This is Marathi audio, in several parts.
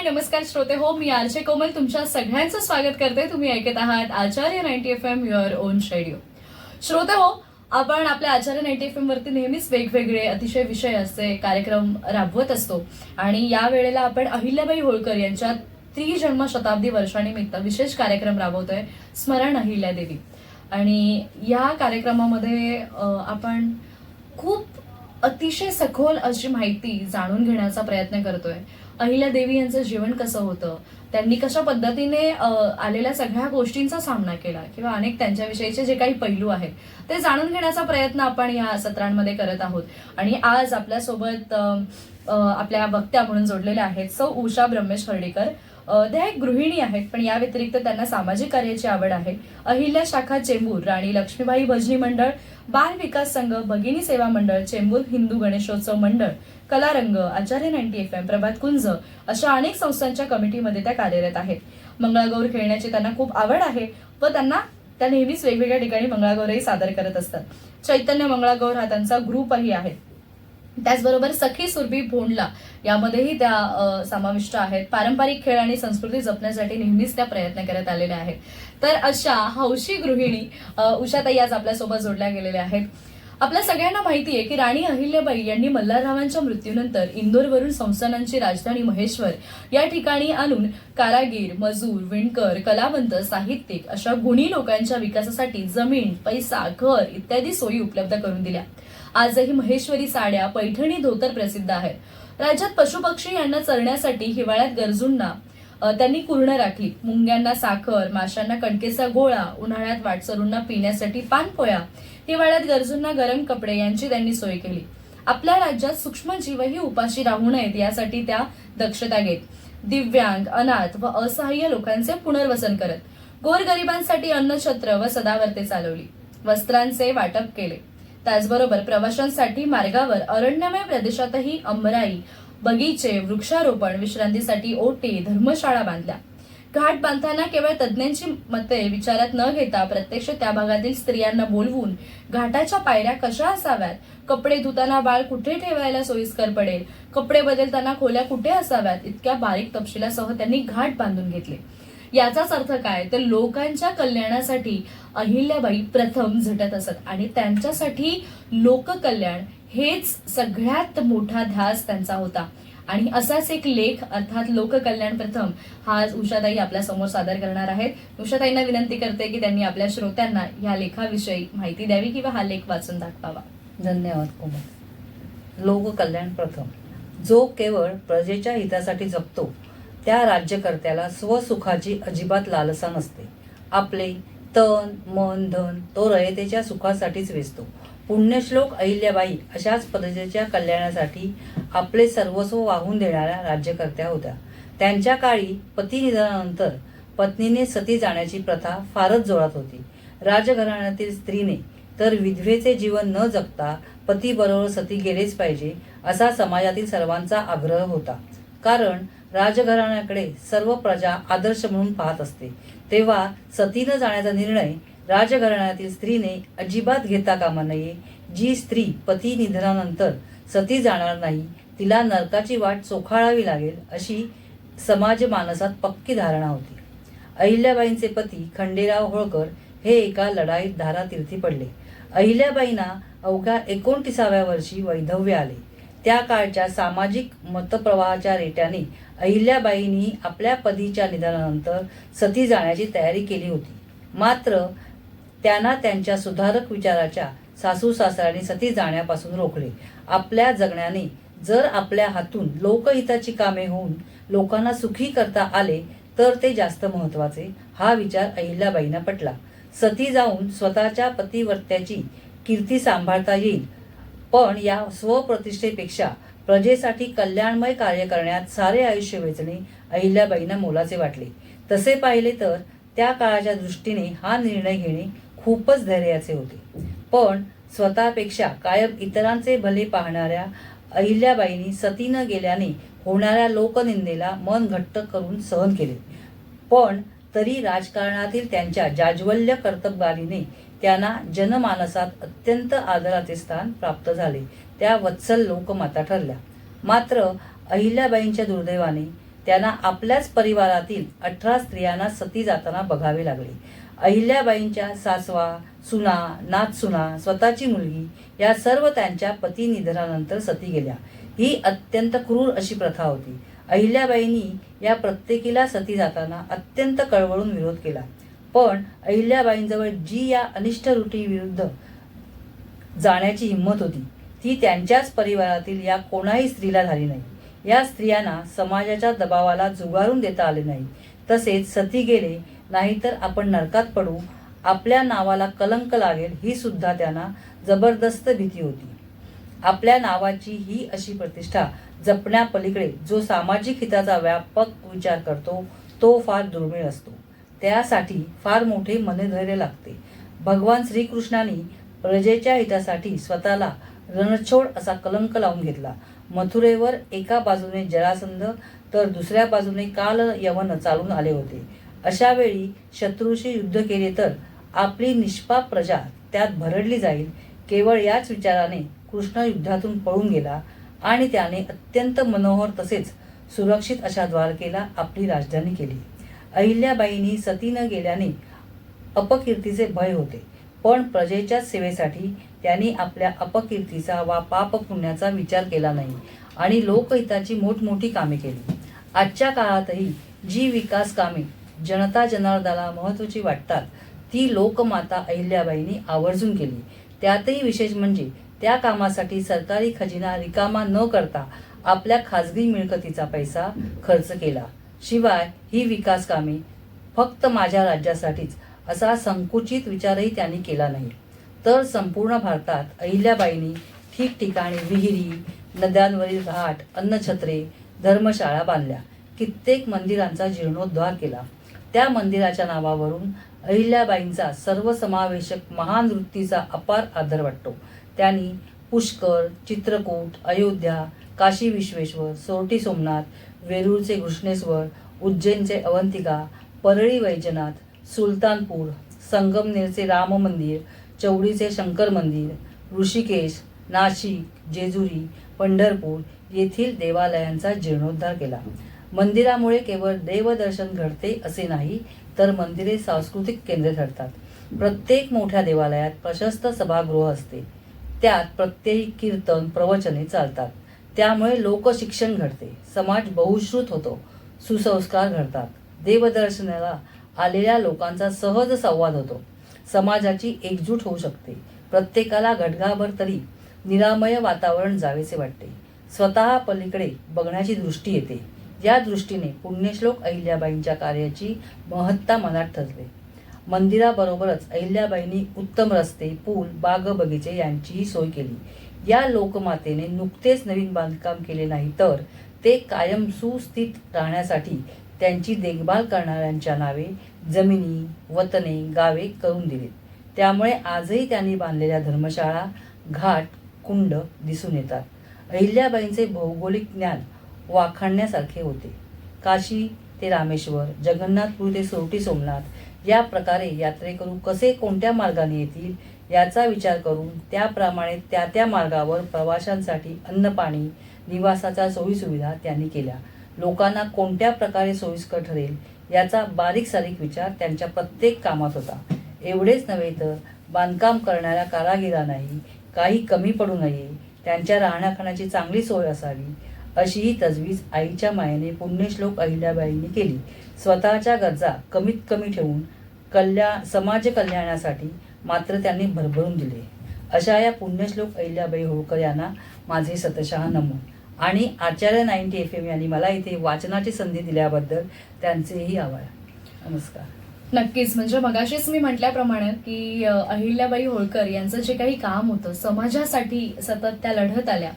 हाय नमस्कार श्रोते हो, मी आरजे कोमल तुमच्या सगळ्यांचं स्वागत करते. तुम्ही ऐकत आहात आचार्य 90 FM युअर ओन रेडिओ. श्रोते हो, आपण आपल्या आचार्य 90 FM वरती नेहमीच वेगवेगळे अतिशय विषय असे कार्यक्रम राबवत असतो आणि या वेळेला आपण अहिल्याबाई होळकर यांच्या त्रिजन्म शताब्दी वर्षानिमित्त विशेष कार्यक्रम राबवतोय, स्मरण अहिल्यादेवी. आणि या कार्यक्रमामध्ये आपण खूप अतिशय सखोल अशी माहिती जाणून घेण्याचा प्रयत्न करतोय. अहिल्यादेवी यांचं जीवन कसं होतं, त्यांनी कशा पद्धतीने आलेल्या सगळ्या गोष्टींचा सामना केला किंवा अनेक त्यांच्याविषयीचे जे काही पैलू आहेत ते जाणून घेण्याचा प्रयत्न आपण या सत्रांमध्ये करत आहोत. आणि आज आपल्यासोबत आपल्या वक्त्या म्हणून जोडलेल्या आहेत सौ उषा ब्रह्मेश हर्डीकर. त्या एक गृहिणी आहेत, पण या व्यतिरिक्त त्यांना सामाजिक कार्याची आवड आहे. अहिल्या शाखा चेंबूर, राणी लक्ष्मीबाई भजनी मंडळ, बाल विकास संघ, भगिनी सेवा मंडळ, चेंबूर हिंदू गणेशोत्सव मंडळ, कलारंग, आचार्य 90 FM, प्रभात कुंज अशा अनेक संस्थांच्या कमिटीमध्ये त्या कार्यरत आहेत. मंगळागौर खेळण्याची त्यांना खूप आवड आहे व त्या नेहमीच वेगवेगळ्या ठिकाणी मंगळागौरही सादर करत असतात. चैतन्य मंगळागौर हा त्यांचा ग्रुपही आहे. त्याचबरोबर सखी सुरभी भोंडला यामध्येही त्या समाविष्ट आहेत. पारंपरिक खेळ आणि संस्कृती जपण्यासाठी नेहमीच त्या प्रयत्न करत आलेल्या आहेत. तर अशा हौशी गृहिणी उषाताई आज आपल्यासोबत जोडल्या गेलेल्या आहेत. आपल्या सगळ्यांना माहिती आहे की राणी अहिल्याबाई यांनी मल्हाररावांच्या मृत्यूनंतर इंदोरवरून संस्थानांची राजधानी महेश्वर या ठिकाणी आणून कारागीर, मजूर, विणकर, कलावंत, साहित्यिक अशा गुणी लोकांच्या विकासासाठी जमीन, पैसा, घर इत्यादी सोयी उपलब्ध करून दिल्या. आजही महेश्वरी साड्या, पैठणी, धोतर प्रसिद्ध आहेत. राज्यात पशुपक्षी यांना चरण्यासाठी हिवाळ्यात गरजूंना त्यांनी कुरणं राखली. मुंग्यांना साखर, माशांना कणकेचा गोळा, उन्हाळ्यात वाटसरूंना पिण्यासाठी पानपोया, हिवाळ्यात गरजूंना गरम कपडे यांची त्यांनी सोय केली. आपल्या राज्यात सूक्ष्म जीवही उपाशी राहू नयेत यासाठी त्या दक्षता घेत. दिव्यांग, अनाथ व असहाय्य लोकांचे पुनर्वसन करत. गोरगरिबांसाठी अन्नछत्र व सदावर्ते चालवली. वस्त्रांचे वाटप केले. त्याचबरोबर प्रवाशांसाठी मार्गावर अरण्यमय प्रदेशातही अंबराई, बगीचे, वृक्षारोपण, विश्रांतीसाठी ओटे, धर्मशाळा बांधल्या. घाट बांधताना केवळ तज्ज्ञांची मते विचारात न घेता प्रत्यक्ष त्या भागातील स्त्रियांना बोलवून घाटाच्या पायऱ्या कशा असाव्यात, कपडे धुताना बाळ कुठे ठेवायला सोयीस्कर पडेल, कपडे बदलताना खोल्या कुठे असाव्यात, इतक्या बारीक तपशिलासह त्यांनी घाट बांधून घेतले. याचाच अर्थ काय, तर लोकांच्या कल्याणासाठी अहिल्याबाई प्रथम झटत असत आणि त्यांच्यासाठी लोककल्याण हेच सगळ्यात मोठा ध्यास त्यांचा होता. आणि असाच एक लेख अर्थात लोककल्याण प्रथम हा आज उषाताई आपल्या समोर सादर करणार आहेत. उषाताईंना विनंती करते की त्यांनी आपल्या श्रोत्यांना या लेखाविषयी माहिती द्यावी किंवा हा लेख वाचून दाखवावा. धन्यवाद कोमल. लोककल्याण प्रथम. जो केवळ प्रजेच्या हितासाठी जगतो त्या राज्यकर्त्याला स्वसुखाची अजिबात लालसा नसते. आपले तन, मन, धन तो रयतेच्या सुखासाठीच वेचतो. पुण्यश्लोक अहिल्याबाई अशाच पद्धतीच्या कल्याणासाठी आपले सर्वस्व वाहून देणाऱ्या राज्यकर्त्या होत्या. त्यांच्या काळी पती निधनानंतर पत्नीने सती जाण्याची प्रथा फारच जोरात होती. राजघराण्यातील स्त्रीने तर विधवेचे जीवन न जगता पतीबरोबर सती गेलेच पाहिजे असा समाजातील सर्वांचा आग्रह होता. कारण राजघराण्याकडे सर्व प्रजा आदर्श म्हणून पाहत असते. तेव्हा सतीनं जाण्याचा निर्णय राजघराण्यातील स्त्रीने अजिबात घेता कामा नये. जी स्त्री पती निधनानंतर सती जाणार नाही तिला नरकाची वाट चोखाळावी लागेल अशी समाज मानसात पक्की धारणा होती. अहिल्याबाईंचे पती खंडेराव होळकर हे एका लढाईत धारातीर्थी पडले. अहिल्याबाईंना अवघ्या 29व्या वर्षी वैधव्य आले. त्या काळच्या सामाजिक मतप्रवाहाच्या रेट्याने अहिल्याबाईंनी आपल्या पतीच्या निधनानंतर सती जाण्याची तयारी केली होती. मात्र त्यांना त्यांच्या सुधारक विचाराच्या सासू सासऱ्यांनी सती जाण्यापासून रोखले. आपल्या जगण्याने जर आपल्या हातून लोकहिताची कामे होऊन लोकांना सुखी करता आले तर ते जास्त महत्वाचे हा विचार अहिल्याबाईंना पटला. सती जाऊन स्वतःच्या पतिवर्त्याची कीर्ती सांभाळता येईल, पण या स्वप्रतिष्ठेपेक्षा प्रजेसाठी कल्याणमय कार्य करण्यात सारे आयुष्य वेचणे अहिल्याबाईंना मोलाचे वाटले. तसे पाहिले तर त्या काळाच्या दृष्टीने हा निर्णय घेणे खूपच धैर्याचे होते. पण स्वतःपेक्षा कायम इतरांचे भले पाहणाऱ्या अहिल्याबाईंनी सती न गेल्याने होणाऱ्या लोकनिंदेला मन घट्ट करून सहन केले. पण तरी राजकारणातील त्यांच्या जाज्वल्य कर्तबगारीने त्यांना जनमानसात अत्यंत आदराचे स्थान प्राप्त झाले. त्या वत्सल लोकमाता ठरल्या. मात्र अहिल्याबाईंच्या दुर्दैवाने त्यांना आपल्याच परिवारातील 18 स्त्रियांना सती जाताना बघावे लागले. अहिल्याबाईंच्या सासवा, सुना, नातसुना, स्वतःची मुलगी या सर्व त्यांच्या पती निधनानंतर सती गेल्या. ही अत्यंत क्रूर अशी प्रथा होती. अहिल्याबाईंनी या प्रत्येकीला सती जाताना अत्यंत कळवळून विरोध केला. पण अहिल्याबाईंजवळ जी या अनिष्ट रूढीविरुद्ध जाण्याची हिंमत होती ती त्यांच्याच परिवारातील या कोणाही स्त्रीला झाली नाही. या स्त्रियांना समाजाच्या दबावाला झुगारून देता आले नाही. तसेच सती गेले नाही तर आपण नरकात पडू, आपल्या नावाला कलंक लागेल ही सुद्धा त्यांना जबरदस्त भीती होती. आपल्या नावाची ही अशी प्रतिष्ठा जपण्यापलीकडे जो सामाजिक हिताचा व्यापक विचार करतो तो फार दुर्मिळ असतो. त्यासाठी फार मोठे मनधैर्य लागते. भगवान श्रीकृष्णाने प्रजेच्या हितासाठी स्वतःला रणछोड असा कलंक लावून घेतला. मथुरेवर एका बाजूने जरासंध तर दुसऱ्या बाजूने काल यवन चालून आले होते. अशा वेळी शत्रूशी युद्ध केले तर आपली निष्पाप प्रजा त्यात भरडली जाईल. केवळ याच विचाराने कृष्ण युद्धातून पळून गेला आणि त्याने अत्यंत मनोहर तसेच सुरक्षित अशा द्वारकेला आपली राजधानी केली. अहिल्याबाईंनी सती न गेल्याने अपकीर्तीचे भय होते, पण प्रजेच्या सेवेसाठी त्यांनी आपल्या अपकीर्तीचा वा पाप पुण्याचा विचार केला नाही आणि लोकहिताची मोठमोठी कामे केली. आजच्या काळातही जी विकास कामे जनता जनार्दनाला महत्त्वाची वाटतात ती लोकमाता अहिल्याबाईंनी आवर्जून केली. त्यातही विशेष म्हणजे त्या कामासाठी सरकारी खजिना रिकामा न करता आपल्या खाजगी मिळकतीचा पैसा खर्च केला. शिवाय ही विकास कामे फक्त माझ्या राज्यासाठीच असा संकुचित विचारही त्यांनी केला नाही, तर संपूर्ण भारतात अहिल्याबाईंनी ठिकठिकाणी विहिरी, नद्यांवरील घाट, अन्नछत्रे, धर्मशाळा बांधल्या. कित्येक मंदिरांचा जीर्णोद्धार केला. त्या मंदिराच्या नावावरून अहिल्याबाईंचा सर्वसमावेशक महान वृत्तीचा अपार आदर वाटतो. त्यांनी पुष्कर, चित्रकूट, अयोध्या, काशी विश्वेश्वर, सोरटी सोमनाथ, वेरूळचे घृष्णेश्वर, उज्जैनचे अवंतिका, परळी वैजनाथ, सुलतानपूर, संगमनेरचे राम मंदिर, चौडीचे शंकर मंदिर, ऋषिकेश, नाशिक, जेजुरी, पंढरपूर येथील देवालयांचा जीर्णोद्धार केला. मंदिरामुळे केवळ देवदर्शन घडते असे नाही, तर मंदिरे सांस्कृतिक केंद्रे ठरतात. प्रत्येक मोठ्या देवालयात प्रशस्त सभागृह असते. त्यात प्रत्येक कीर्तन, प्रवचने चालतात. त्यामुळे लोकशिक्षण घडते, समाज बहुश्रुत होतो, सुसंस्कार घडतात. देवदर्शनाला आलेल्या लोकांचा सहज संवाद होतो. समाजाची एकजूट होऊ शकते. प्रत्येकाला घटकाभर तरी निरामय वातावरण जावेसे वाटते. स्वतः पलीकडे बघण्याची दृष्टी येते. या दृष्टीने पुण्यश्लोक अहिल्याबाईंच्या कार्याची महत्ता मनात ठसते. मंदिराबरोबरच अहिल्याबाईंनी उत्तम रस्ते, पूल, बाग बगीचे यांचीही सोय केली. या लोकमातेने नुकतेच नवीन बांधकाम केले नाही, तर ते कायम सुस्थित राहण्यासाठी त्यांची देखभाल करणाऱ्यांच्या नावे जमिनी, वतने, गावे करून दिलीत. त्यामुळे आजही त्यांनी बांधलेल्या धर्मशाळा, घाट, कुंड दिसून येतात. अहिल्याबाईंचे भौगोलिक ज्ञान वाखाणण्यासारखे होते. काशी ते रामेश्वर, जगन्नाथपूर ते सोरटी सोमनाथ या प्रकारे यात्रेकरू कसे कोणत्या मार्गाने येतील याचा विचार करून त्याप्रमाणे त्या मार्गावर प्रवाशांसाठी अन्नपाणी, निवासाच्या सोयीसुविधा त्यांनी केल्या. लोकांना कोणत्या प्रकारे सोयीस्कर ठरेल याचा बारीक सारीक विचार त्यांच्या प्रत्येक कामात होता. एवढेच नव्हे तर बांधकाम करणाऱ्या कारागिरांनाही काही कमी पडू नये, त्यांच्या राहण्याखाण्याची चांगली सोय असावी अशीही तजवीज आईच्या मायेने पुण्यश्लोक अहिल्याबाईंनी केली. स्वतःच्या गरजा कमीत कमी ठेवून समाज कल्याणासाठी मात्र त्यांनी भरभरून दिले. अशा या पुण्यश्लोक अहिल्याबाई होळकर यांना माझे शतशः नमन. आणि आचार्य 90 FM यांनी मला इथे वाचनाची संधी दिल्याबद्दल त्यांचेही आभार. नमस्कार. नक्कीच, म्हणजे मगाशीच मी म्हटल्याप्रमाणे की अहिल्याबाई होळकर यांचं जे काही काम होतं समाजासाठी सतत त्या लढत आल्या.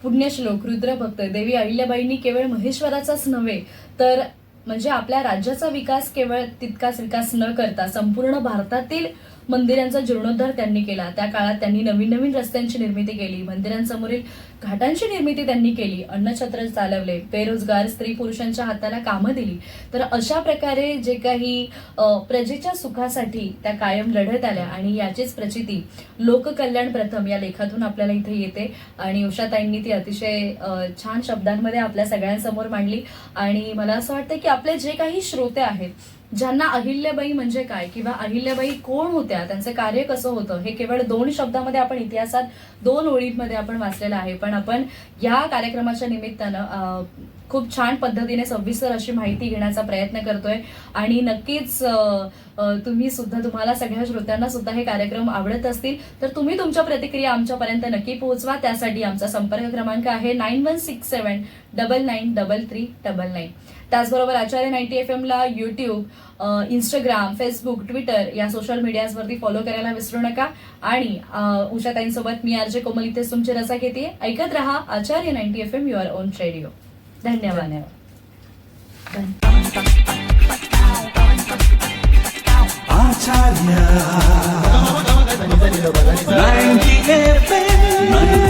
पुण्यश्लोक, रुद्रभक्त देवी अहिल्याबाईंनी केवळ महेश्वराचाच नव्हे तर म्हणजे आपल्या राज्याचा विकास केवळ तितकाच विकास न करता संपूर्ण भारतातील मंदिरांचा जीर्णोद्धार त्यांनी केला. त्या काळात त्यांनी नवीन नवीन रस्त्यांची निर्मिती केली, मंदिरांसमोरील घाटांची निर्मिती त्यांनी केली, अन्नछत्र चालवले, बेरोजगार स्त्री पुरुषांच्या हाताला कामं दिली. तर अशा प्रकारे जे काही प्रजेच्या सुखासाठी त्या कायम लढत आल्या आणि याचीच प्रचिती लोककल्याण प्रथम या लेखातून आपल्याला इथे येते. आणि उषाताईंनी ती अतिशय छान शब्दांमध्ये आपल्या सगळ्यांसमोर मांडली. आणि मला असं वाटतं की आपले जे काही श्रोते आहेत ज्यांना अहिल्याबाई म्हणजे काय किंवा अहिल्याबाई कोण होत्या, त्यांचं कार्य कसं होतं, हे केवळ 2 शब्दामध्ये आपण इतिहासात 2 ओळींमध्ये आपण वाचलेलं आहे. पण आपण या कार्यक्रमाच्या निमित्तानं खूप छान पद्धतीने सविस्तर अशी माहिती घेण्याचा प्रयत्न करतोय. आणि नक्कीच तुम्हाला सगळ्या श्रोत्यांना सुद्धा हे कार्यक्रम आवडत असतील तर तुम्ही तुमच्या प्रतिक्रिया आमच्यापर्यंत नक्की पोहोचवा. त्यासाठी आमचा संपर्क क्रमांक आहे 9167993399. त्याचबरोबर आचार्य 90 FM ला युट्यूब, इंस्टाग्राम, फेसबुक, ट्विटर या सोशल मीडियावरती फॉलो करायला विसरू नका. आणि उषाताईंसोबत मी आरजे कोमल इथेच तुमची रजा घेते. ऐकत रहा आचार्य 90 FM युअर ओन रेडिओ. धन्यवाद. Acharya 90 FM